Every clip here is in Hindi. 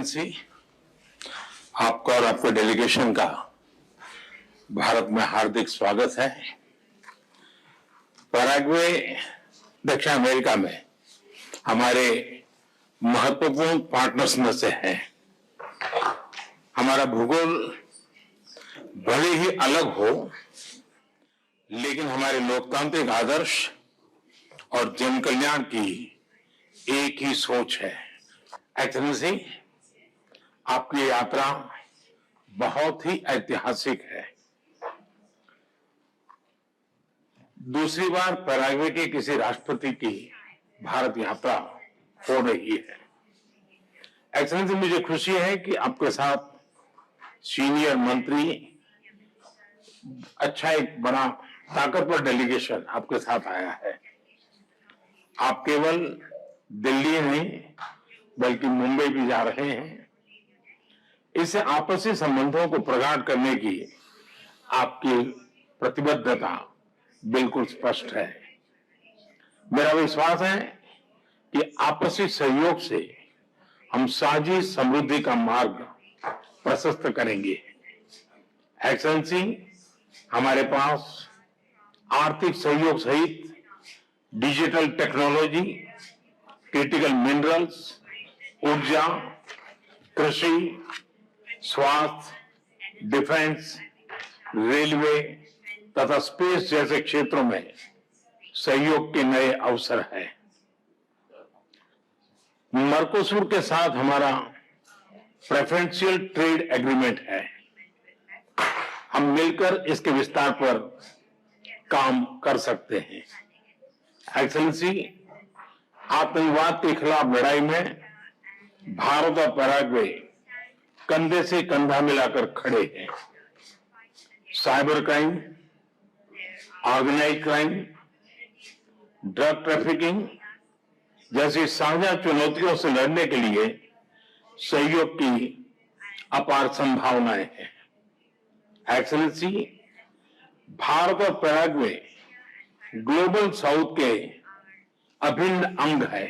एक्सेलेंसी, आपका और आपके डेलीगेशन का भारत में हार्दिक स्वागत है। पैराग्वे दक्षिण अमेरिका में हमारे महत्वपूर्ण पार्टनर्स में से है। हमारा भूगोल भले ही अलग हो, लेकिन हमारे लोकतांत्रिक आदर्श और जन कल्याण की एक ही सोच है। एक्सेलेंसी, आपकी यात्रा बहुत ही ऐतिहासिक है। दूसरी बार पैराग्वे के किसी राष्ट्रपति की भारत यात्रा हो रही है। एक्सेलेंसी, मुझे खुशी है कि आपके साथ सीनियर मंत्री, अच्छा एक बड़ा ताकतवर डेलीगेशन आपके साथ आया है। आप केवल दिल्ली नहीं बल्कि मुंबई भी जा रहे हैं। इससे आपसी संबंधों को प्रगाढ़ करने की आपकी प्रतिबद्धता बिल्कुल स्पष्ट है। मेरा विश्वास है कि आपसी सहयोग से हम साझी समृद्धि का मार्ग प्रशस्त करेंगे। एक्सेलेंसी, हमारे पास आर्थिक सहयोग सहित डिजिटल टेक्नोलॉजी, क्रिटिकल मिनरल्स, ऊर्जा, कृषि, स्वास्थ्य, डिफेंस, रेलवे तथा स्पेस जैसे क्षेत्रों में सहयोग के नए अवसर हैं। मर्कोसुर के साथ हमारा प्रेफरेंशियल ट्रेड एग्रीमेंट है। हम मिलकर इसके विस्तार पर काम कर सकते हैं। एक्सेलेंसी, आतंकवाद के खिलाफ लड़ाई में भारत और पैराग्वे कंधे से कंधा मिलाकर खड़े हैं। Cyber crime, organised crime, drug trafficking जैसी साझा चुनौतियों से लड़ने के लिए सहयोग की अपार संभावनाएं हैं। एक्सेलेंसी, भारत और पैराग्वे ग्लोबल साउथ के अभिन्न अंग है।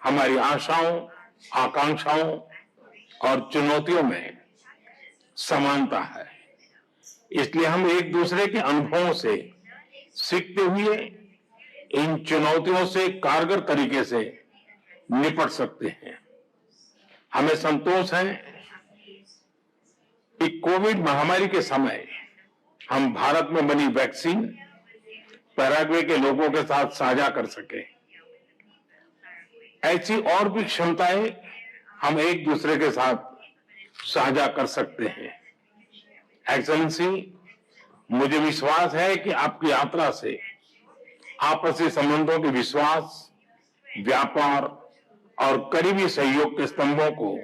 हमारी आशाओं, आकांक्षाओं और चुनौतियों में समानता है। इसलिए हम एक दूसरे के अनुभवों से सीखते हुए इन चुनौतियों से कारगर तरीके से निपट सकते हैं। हमें संतोष है कि कोविड महामारी के समय हम भारत में बनी वैक्सीन पैराग्वे के लोगों के साथ साझा कर सके। ऐसी और भी क्षमताएं हम एक दूसरे के साथ साझा कर सकते हैं। एक्सेलेंसी, मुझे विश्वास है कि आपकी यात्रा से आपसी संबंधों के विश्वास, व्यापार और करीबी सहयोग के स्तंभों को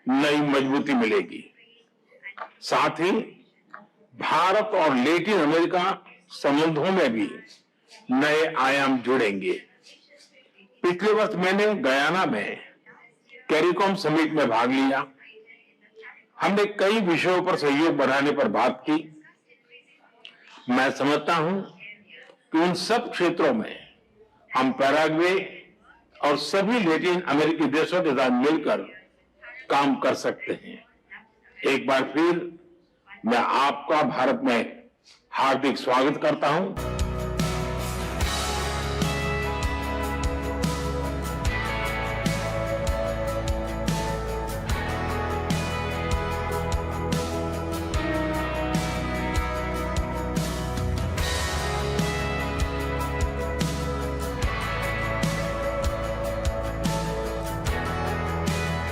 नई मजबूती मिलेगी। साथ ही भारत और लैटिन अमेरिका संबंधों में भी नए आयाम जुड़ेंगे। पिछले वर्ष मैंने गयाना में कैरिकॉम समिट में भाग लिया। हमने कई विषयों पर सहयोग बढ़ाने पर बात की। मैं समझता हूं कि उन सब क्षेत्रों में हम पैराग्वे और सभी लैटिन अमेरिकी देशों के साथ मिलकर काम कर सकते हैं। एक बार फिर मैं आपका भारत में हार्दिक स्वागत करता हूं।